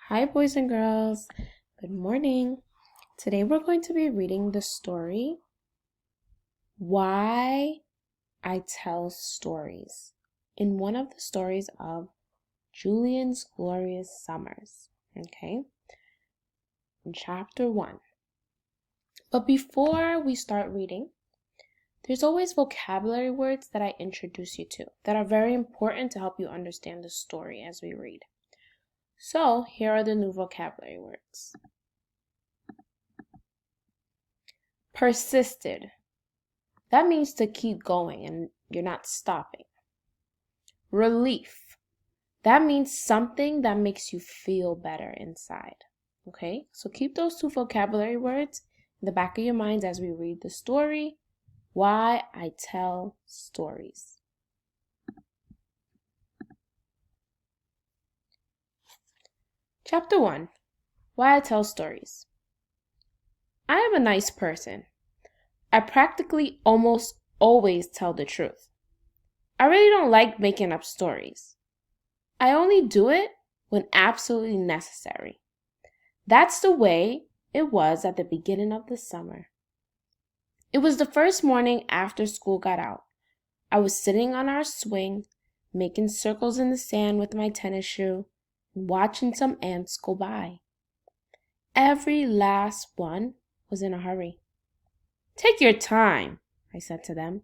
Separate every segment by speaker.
Speaker 1: Hi, boys and girls. Good morning. Today we're going to be reading the story, Why I Tell Stories, in one of the stories of Julian's Glorious Summers, okay? In chapter 1. But before we start reading, there's always vocabulary words that I introduce you to that are very important to help you understand the story as we read. So, here are the new vocabulary words. Persisted. That means to keep going and you're not stopping. Relief. That means something that makes you feel better inside. Okay? So keep those two vocabulary words in the back of your minds as we read the story, Why I Tell Stories. Chapter 1. Why I Tell Stories. I am a nice person. I practically almost always tell the truth. I really don't like making up stories. I only do it when absolutely necessary. That's the way it was at the beginning of the summer. It was the first morning after school got out. I was sitting on our swing, making circles in the sand with my tennis shoe, and watching some ants go by. Every last one was in a hurry. "Take your time," I said to them.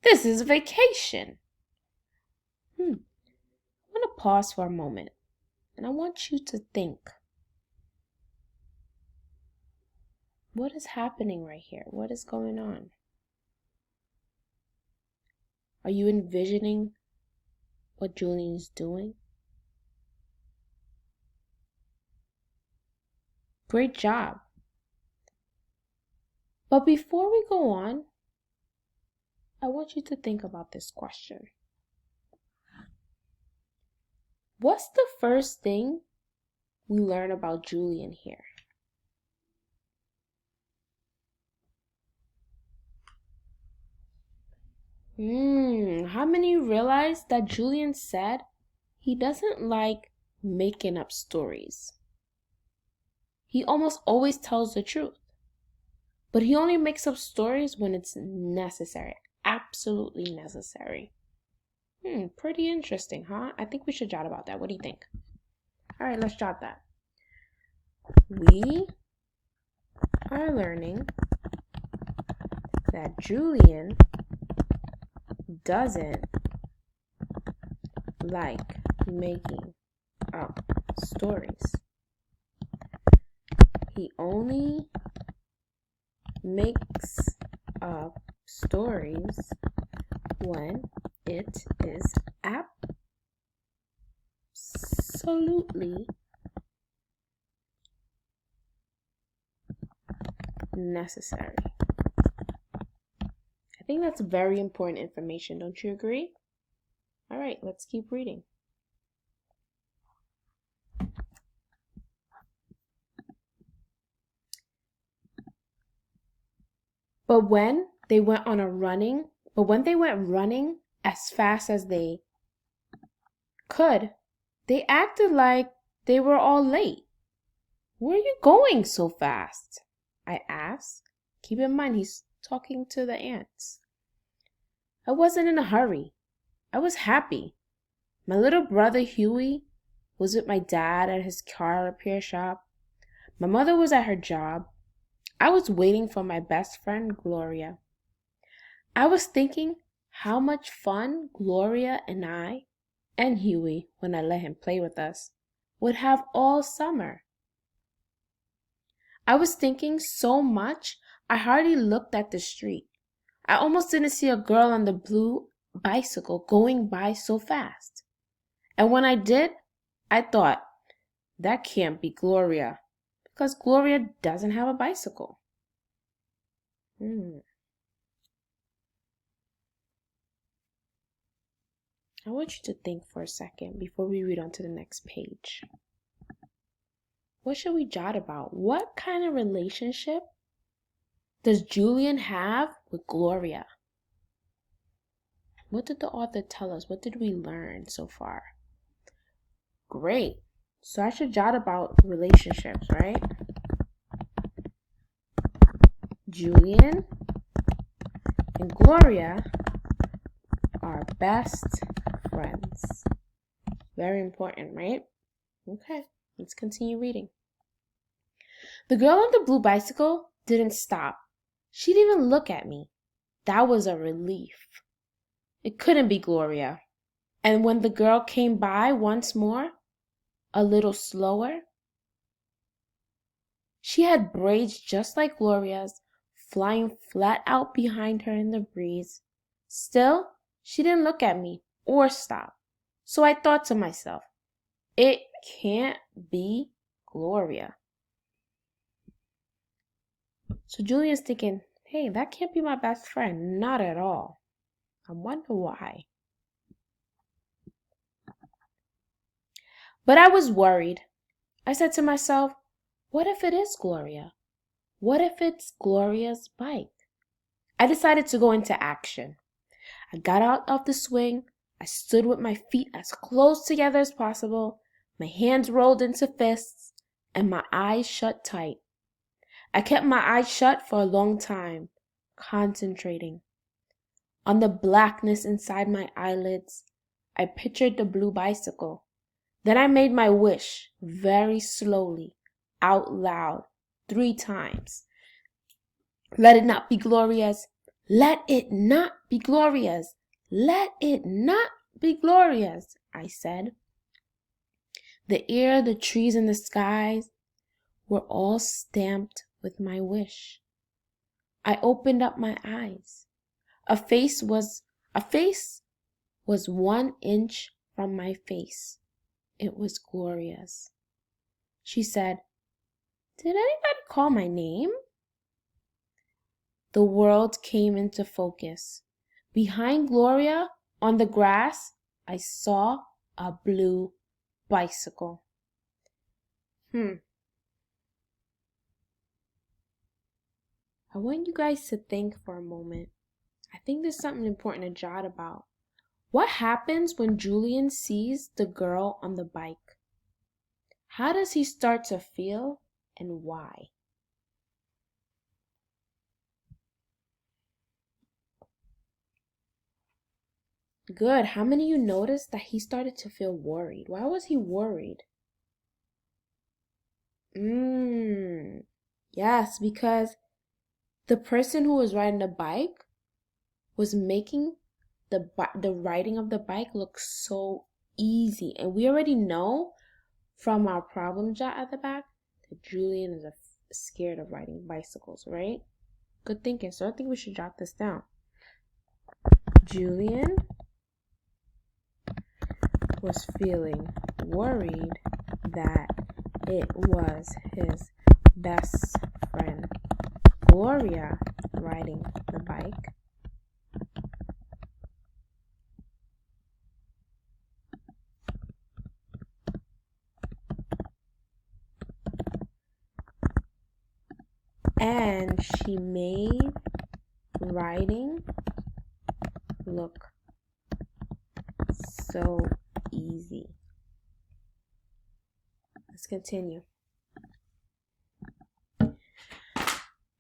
Speaker 1: "This is vacation." I'm going to pause for a moment, and I want you to think. What is happening right here? What is going on? Are you envisioning what Julian's doing? Great job. But before we go on, I want you to think about this question. What's the first thing we learn about Julian here? How many realize that Julian said he doesn't like making up stories? He almost always tells the truth. But he only makes up stories when it's necessary, absolutely necessary. Pretty interesting, huh? I think we should jot about that. What do you think? All right, let's jot that. We are learning that Julian doesn't like making up stories. He only makes up stories when it is absolutely necessary. I think that's very important information, don't you agree? All right, let's keep reading. But when they went running as fast as they could, they acted like they were all late. "Where are you going so fast?" I asked. Keep in mind, he's talking to the ants. I wasn't in a hurry. I was happy. My little brother Huey was with my dad at his car repair shop. My mother was at her job. I was waiting for my best friend, Gloria. I was thinking how much fun Gloria and I, and Huey, when I let him play with us, would have all summer. I was thinking so much, I hardly looked at the street. I almost didn't see a girl on the blue bicycle going by so fast. And when I did, I thought, that can't be Gloria, because Gloria doesn't have a bicycle. I want you to think for a second before we read on to the next page. What should we jot about? What kind of relationship does Julian have with Gloria? What did the author tell us? What did we learn so far? Great. So I should jot about relationships, right? Julian and Gloria are best friends. Very important, right? Okay, let's continue reading. The girl on the blue bicycle didn't stop. She didn't even look at me. That was a relief. It couldn't be Gloria. And when the girl came by once more, a little slower, she had braids just like Gloria's, flying flat out behind her in the breeze. Still, she didn't look at me or stop. So I thought to myself, it can't be Gloria. So Julian's thinking, hey, that can't be my best friend. Not at all. I wonder why. But I was worried. I said to myself, what if it is Gloria? What if it's Gloria's bike? I decided to go into action. I got out of the swing. I stood with my feet as close together as possible, my hands rolled into fists, and my eyes shut tight. I kept my eyes shut for a long time, concentrating. On the blackness inside my eyelids, I pictured the blue bicycle. Then I made my wish very slowly, out loud, 3 times. Let it not be Gloria's. Let it not be Gloria's. Let it not be Gloria's, I said. The air, the trees, and the skies were all stamped with my wish. I opened up my eyes. A face was 1 inch from my face. It was Gloria's. She said, "Did anybody call my name?" The world came into focus. Behind Gloria, on the grass, I saw a blue bicycle. I want you guys to think for a moment. I think there's something important to jot about. What happens when Julian sees the girl on the bike? How does he start to feel and why? Good. How many of you noticed that he started to feel worried? Why was he worried? Yes, because the person who was riding the bike was making the riding of the bike look so easy. And we already know from our problem jot at the back that Julian is scared of riding bicycles, right? Good thinking. So I think we should jot this down. Julian was feeling worried that it was his best friend, Gloria, riding the bike. And she made riding look so easy. Let's continue.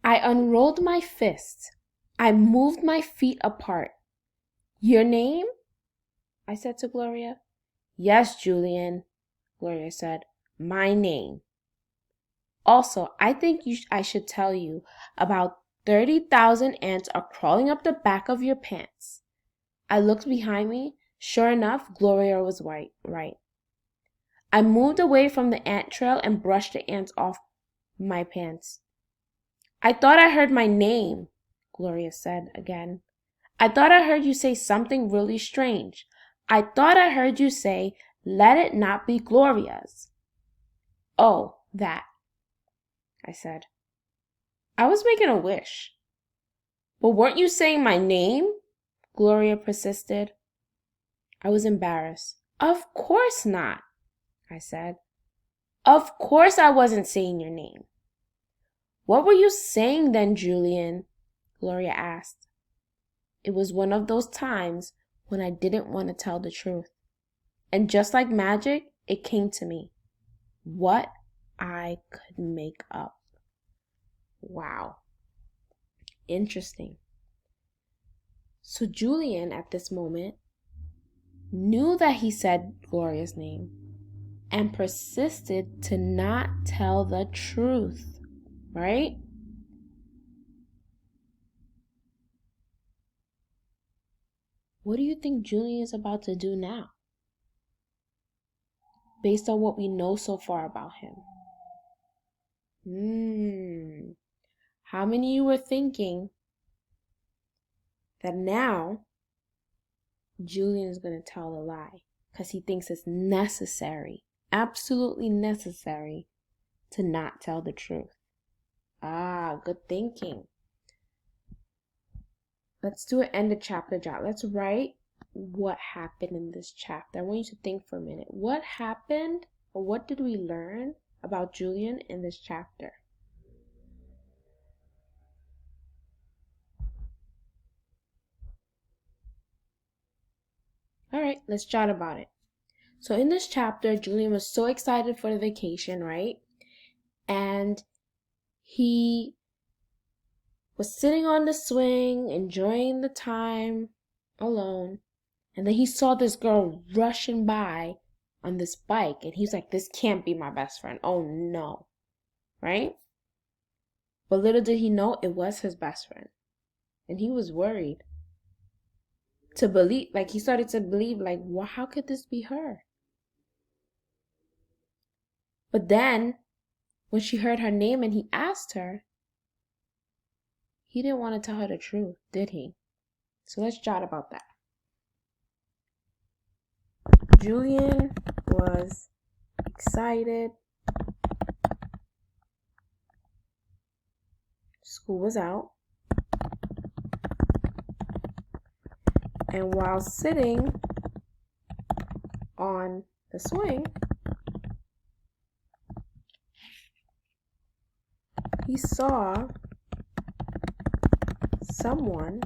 Speaker 1: I unrolled my fist. I moved my feet apart. Your name? I said to Gloria. Yes, Julian, Gloria said. My name. Also, I think I should tell you about 30,000 ants are crawling up the back of your pants. I looked behind me. Sure enough, Gloria was right. I moved away from the ant trail and brushed the ants off my pants. I thought I heard my name, Gloria said again. I thought I heard you say something really strange. I thought I heard you say, let it not be Gloria's. Oh, that, I said. I was making a wish. But weren't you saying my name? Gloria persisted. I was embarrassed. Of course not, I said. Of course I wasn't saying your name. What were you saying then, Julian? Gloria asked. It was one of those times when I didn't want to tell the truth. And just like magic, it came to me. what I could make up. Wow. Interesting. So Julian, at this moment, knew that he said Gloria's name and persisted to not tell the truth, right? What do you think Julian is about to do now? Based on what we know so far about him. How many of you were thinking that now Julian is going to tell a lie because he thinks it's necessary, absolutely necessary, to not tell the truth? Good thinking. Let's do an end of chapter jot. Let's write what happened in this chapter. I want you to think for a minute. What happened, or what did we learn about Julian in this chapter? All right, let's jot about it. So in this chapter, Julian was so excited for the vacation, right? And he was sitting on the swing, enjoying the time alone. And then he saw this girl rushing by on this bike. And he was like, this can't be my best friend. Oh no. Right? But little did he know it was his best friend. And he was worried. He started to believe, like, well, how could this be her? But then, when she heard her name and he asked her, he didn't want to tell her the truth, did he? So let's jot about that. Julian was excited. School was out. And while sitting on the swing, he saw someone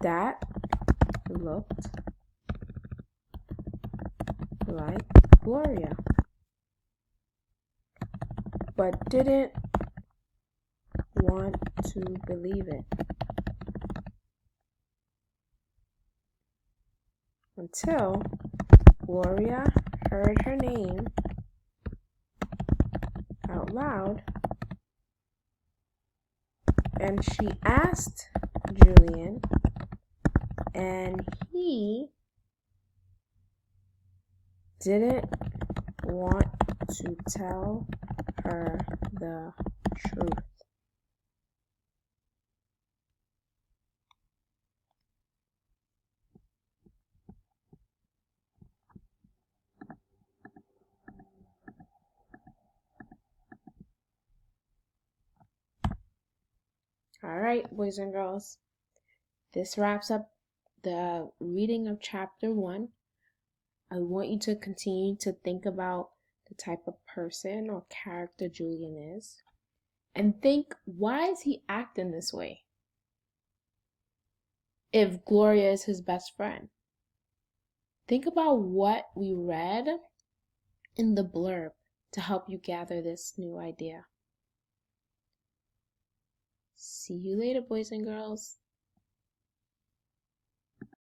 Speaker 1: that looked like Gloria, but didn't want to believe it until Gloria heard her name out loud, and she asked Julian, and he didn't want to tell her the truth. All right, boys and girls, this wraps up the reading of chapter 1. I want you to continue to think about the type of person or character Julian is, and think, why is he acting this way if Gloria is his best friend? Think about what we read in the blurb to help you gather this new idea. See you later, boys and girls.